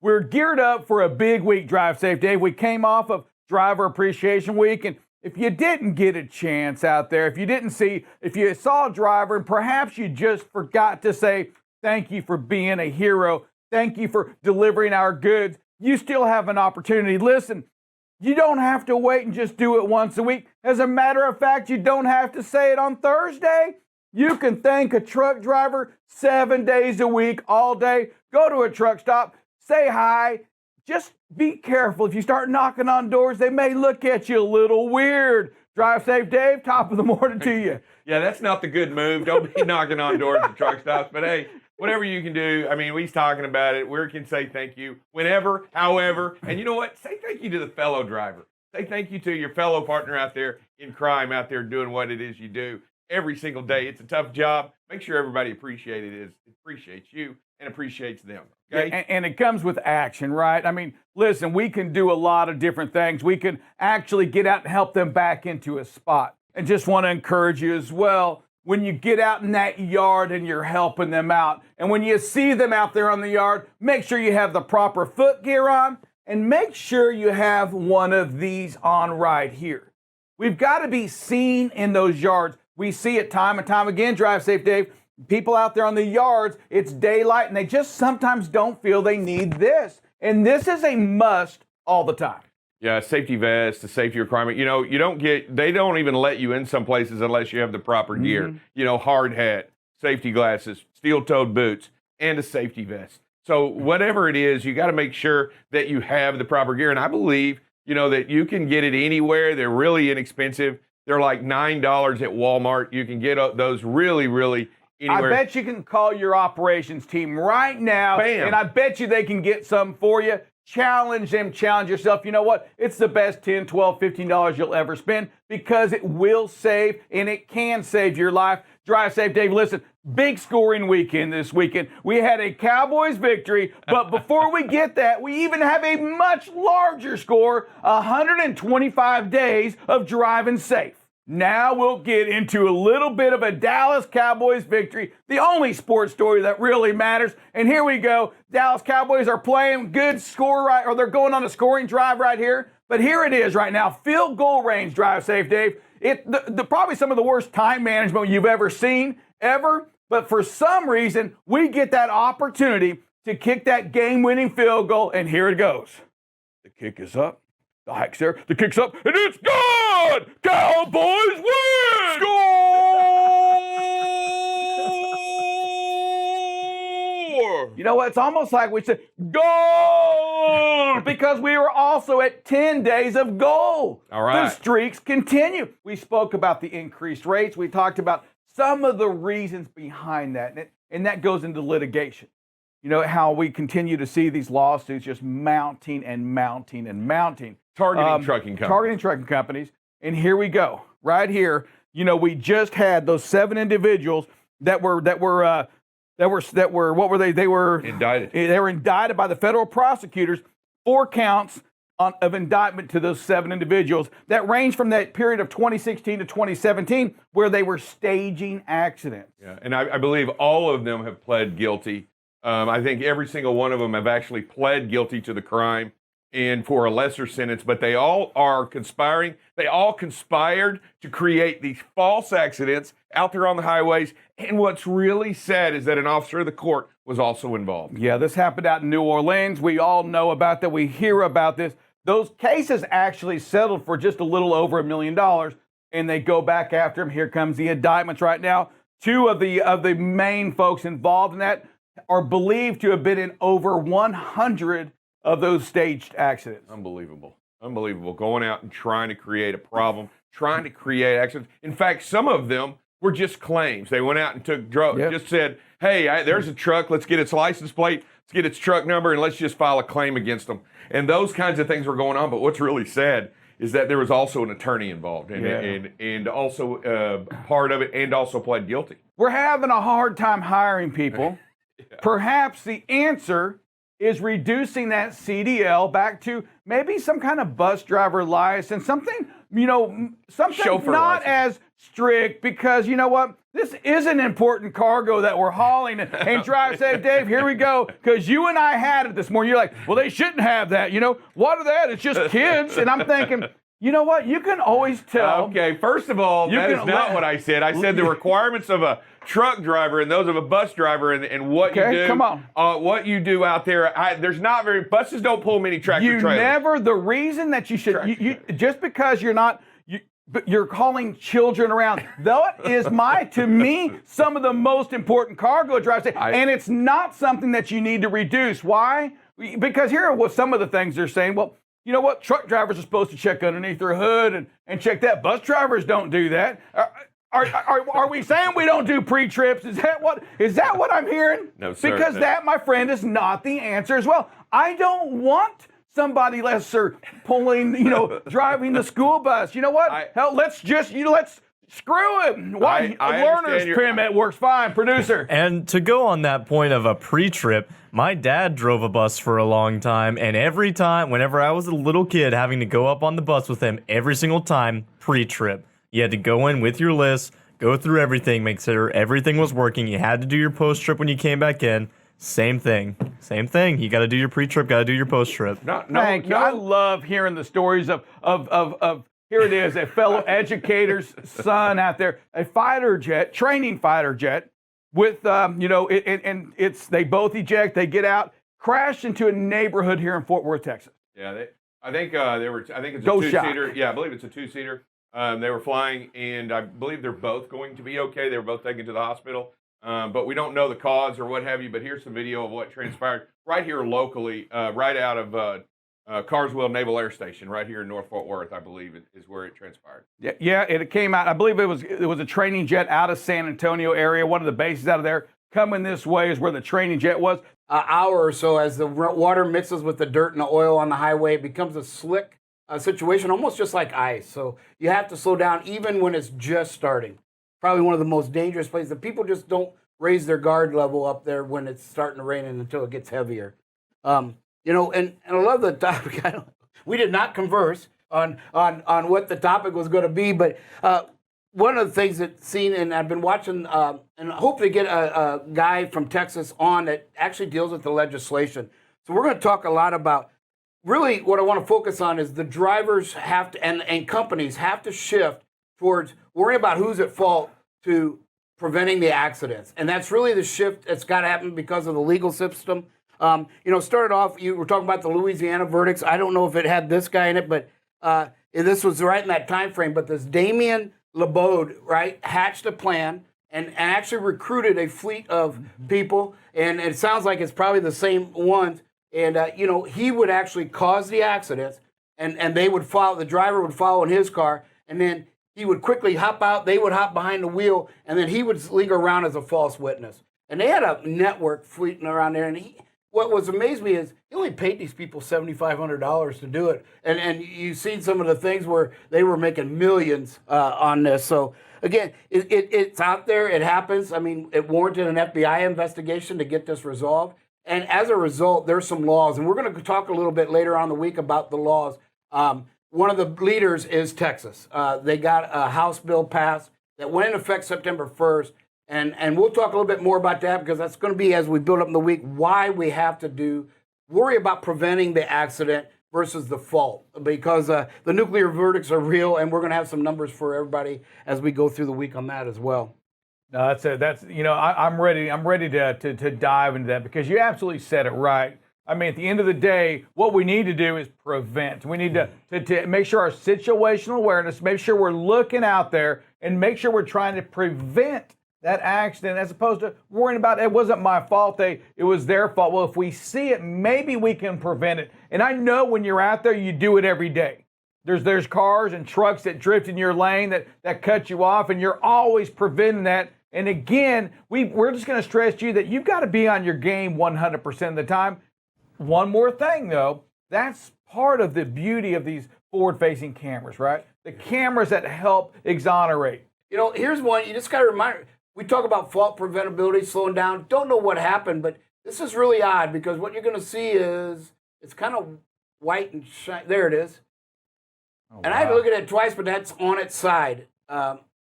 We're geared up for a big week, Drive Safe Dave. We came off of Driver Appreciation Week, and if you didn't get a chance out there, if you saw a driver and perhaps you just forgot to say thank you for being a hero, thank you for delivering our goods, you still have an opportunity. Listen, you don't have to wait and just do it once a week. As a matter of fact, you don't have to say it on Thursday. You can thank a truck driver 7 days a week, all day. Go to a truck stop, say hi. Just be careful. If you start knocking on doors, they may look at you a little weird. Drive Safe Dave, top of the morning to you. Yeah, that's not the good move. Don't be knocking on doors at truck stops. But hey, whatever you can do. I mean, we's talking about it. We can say thank you whenever, however. And you know what? Say thank you to the fellow driver. Say thank you to your fellow partner out there in crime, out there doing what it is you do every single day. It's a tough job. Make sure everybody appreciates you and appreciates them. Okay? Yeah, and it comes with action, right? I mean, listen, we can do a lot of different things. We can actually get out and help them back into a spot. And just want to encourage you as well, when you get out in that yard and you're helping them out, and when you see them out there on the yard, make sure you have the proper foot gear on, and make sure you have one of these on right here. We've got to be seen in those yards. We see it time and time again, Drive Safe Dave. People out there on the yards, it's daylight, and they just sometimes don't feel they need this. And this is a must all the time. Yeah, safety vest, the safety requirement. You know, they don't even let you in some places unless you have the proper gear. You know, hard hat, safety glasses, steel-toed boots, and a safety vest. So whatever it is, you got to make sure that you have the proper gear. And I believe, you know, that you can get it anywhere. They're really inexpensive. They're like $9 at Walmart. You can get those really, really anywhere. I bet you can call your operations team right now. Bam. And I bet you they can get some for you. Challenge them, challenge yourself. You know what? It's the best $10, $12, $15 you'll ever spend, because it will save, and it can save your life. Drive Safe Dave, listen, big scoring weekend this weekend. We had a Cowboys victory, but before we get that, we even have a much larger score, 125 days of driving safe. Now we'll get into a little bit of a Dallas Cowboys victory, the only sports story that really matters. And here we go. Dallas Cowboys are playing good score right, or they're going on a scoring drive right here. But here it is right now, field goal range, Drive Safe Dave. Probably some of the worst time management you've ever seen, ever. But for some reason, we get that opportunity to kick that game-winning field goal, and here it goes. The kick is up. The hike's there. The kick's up, and it's good! Cowboys win! Score! You know what? It's almost like we said, goal! Because we were also at 10 days of goal. All right. The streaks continue. We spoke about the increased rates. We talked about some of the reasons behind that, and that goes into litigation. You know, how we continue to see these lawsuits just mounting and mounting and mounting. Targeting trucking companies. Targeting trucking companies. And here we go. Right here, you know, we just had those 7 individuals that were what were they? They were indicted. They were indicted by the federal prosecutors, 4 counts of indictment to those 7 individuals that range from that period of 2016 to 2017, where they were staging accidents. Yeah, and I believe all of them have pled guilty. I think every single one of them have actually pled guilty to the crime and for a lesser sentence, but they all are conspiring. They all conspired to create these false accidents out there on the highways. And what's really sad is that an officer of the court was also involved. Yeah, this happened out in New Orleans. We all know about that. We hear about this. Those cases actually settled for just a little over $1 million, and they go back after him. Here comes the indictments right now. 2 of the main folks involved in that are believed to have been in over 100 of those staged accidents. Unbelievable. Unbelievable. Going out and trying to create a problem, trying to create accidents. In fact, some of them were just claims. They went out and took drugs, just said, hey, there's a truck, let's get its license plate, let's get its truck number, and let's just file a claim against them. And those kinds of things were going on. But what's really sad is that there was also an attorney involved and also part of it, and also pled guilty. We're having a hard time hiring people. Perhaps the answer is reducing that CDL back to maybe some kind of bus driver license, something, you know, something Chauffeur not license. as strict, because you know what? this is an important cargo that we're hauling. And drive safe, Dave, here we go. Because you and I had it this morning. You're like, well, they shouldn't have that. What are that? It's just kids. And I'm thinking, you know what? You can always tell. Okay, first of all, that is not what I said. I said the requirements of a truck driver and those of a bus driver and what you do. Come on. What you do out there. Buses don't pull many tractor trailers. The reason that you should, you just because you're calling children around. That is to me, some of the most important cargo drives. And it's not something that you need to reduce. Why? Because here are what some of the things they're saying. Well, you know what? Truck drivers are supposed to check underneath their hood and check that. Bus drivers don't do that. Are we saying we don't do pre-trips? Is that what I'm hearing? No, sir. Because that, my friend, is not the answer as well. I don't want somebody lesser pulling, driving the school bus. You know what? Hell, let's screw it. Why? Learner's permit works fine, producer. And to go on that point of a pre-trip, my dad drove a bus for a long time, and every time, whenever I was a little kid, having to go up on the bus with him, every single time, pre-trip. You had to go in with your list, go through everything, make sure everything was working. You had to do your post-trip when you came back in. Same thing. You got to do your pre-trip, got to do your post-trip. Thank you. I love hearing the stories of here it is, a fellow educator's son out there, a fighter jet, training fighter jet, with they both eject, they get out, crashed into a neighborhood here in Fort Worth, Texas. Yeah, I think it's a two-seater. Yeah, I believe it's a two-seater. They were flying, and I believe they're both going to be okay. They were both taken to the hospital. But we don't know the cause or what have you. But here's some video of what transpired right here locally, right out of Carswell Naval Air Station, right here in North Fort Worth, I believe is where it transpired. Yeah, it came out. I believe it was a training jet out of San Antonio area. One of the bases out of there coming this way is where the training jet was. An hour or so as the water mixes with the dirt and the oil on the highway, it becomes a slick situation, almost just like ice. So you have to slow down even when it's just starting. Probably one of the most dangerous places that people just don't raise their guard level up there when it's starting to rain and until it gets heavier. And I love the topic. We did not converse on what the topic was going to be, but one of the things that's seen, and I've been watching, and hope to get a guy from Texas on that actually deals with the legislation. So we're going to talk a lot about, really what I want to focus on is the drivers have to, and companies have to shift towards worrying about who's at fault to preventing the accidents. And that's really the shift that's got to happen because of the legal system. Started off, you were talking about the Louisiana verdicts. I don't know if it had this guy in it, but this was right in that time frame. But this Damien LeBode, right, hatched a plan and actually recruited a fleet of people. And it sounds like it's probably the same ones. And, he would actually cause the accidents, and they would follow, the driver would follow in his car, and then he would quickly hop out, they would hop behind the wheel, and then he would linger around as a false witness. And they had a network fleeting around there, and what was amazed me is he only paid these people $7,500 to do it. And you've seen some of the things where they were making millions on this. So, again, it's out there, it happens. I mean, it warranted an FBI investigation to get this resolved. And as a result, there's some laws, and we're going to talk a little bit later on in the week about the laws. One of the leaders is Texas. They got a House bill passed that went into effect September 1st, and we'll talk a little bit more about that because that's going to be, as we build up in the week, why we have to worry about preventing the accident versus the fault, because the nuclear verdicts are real, and we're going to have some numbers for everybody as we go through the week on that as well. No, I'm ready. I'm ready to dive into that because you absolutely said it right. I mean, at the end of the day, what we need to do is prevent. We need to make sure our situational awareness, make sure we're looking out there, and make sure we're trying to prevent that accident as opposed to worrying about it wasn't my fault. It was their fault. Well, if we see it, maybe we can prevent it. And I know when you're out there, you do it every day. There's cars and trucks that drift in your lane that cut you off, and you're always preventing that. And again, we're just going to stress to you that you've got to be on your game 100% of the time. One more thing, though, that's part of the beauty of these forward-facing cameras, right? The cameras that help exonerate. Here's one. You just got to remind, we talk about fault preventability, slowing down. Don't know what happened, but this is really odd because what you're going to see is it's kind of white and shiny. There it is. Oh, and wow. I had to look at it twice, but that's on its side.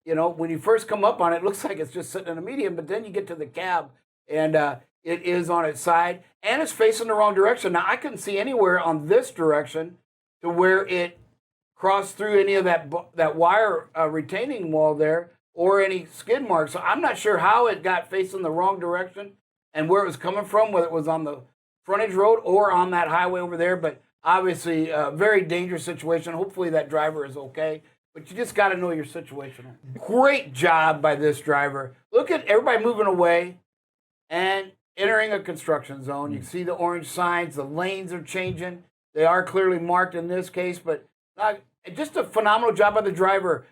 when you first come up on it, it looks like it's just sitting in a medium, but then you get to the cab and it is on its side and it's facing the wrong direction. Now, I couldn't see anywhere on this direction to where it crossed through any of that wire retaining wall there or any skid marks. So I'm not sure how it got facing the wrong direction and where it was coming from, whether it was on the frontage road or on that highway over there. But obviously, a very dangerous situation. Hopefully that driver is okay. But you just got to know your situation. Great job by this driver. Look at everybody moving away and entering a construction zone. You can see the orange signs. The lanes are changing. They are clearly marked in this case, but just a phenomenal job by the driver.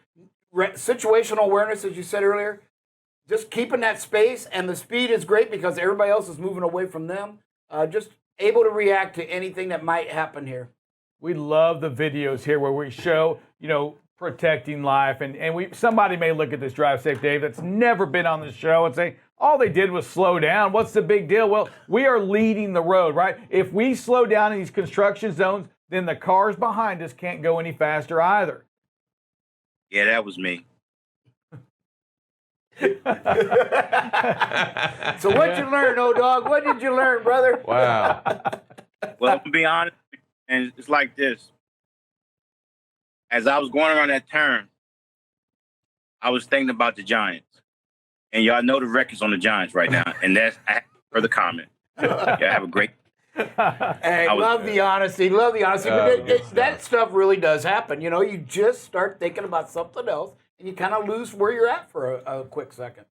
Situational awareness, as you said earlier, just keeping that space, and the speed is great because everybody else is moving away from them. Just able to react to anything that might happen here. We love the videos here where we show, protecting life. And somebody may look at this Drive Safe Dave that's never been on the show and say, all they did was slow down. What's the big deal? Well, we are leading the road, right? If we slow down in these construction zones, then the cars behind us can't go any faster either. Yeah, that was me. So what'd you learn, O-Dog? What did you learn, brother? Wow. Well, to be honest, and it's like this. As I was going around that turn, I was thinking about the Giants. And y'all know the records on the Giants right now. And that's for the comment. Y'all have a great. Hey, love the honesty. Love the honesty. But that stuff really does happen. You just start thinking about something else and you kind of lose where you're at for a quick second.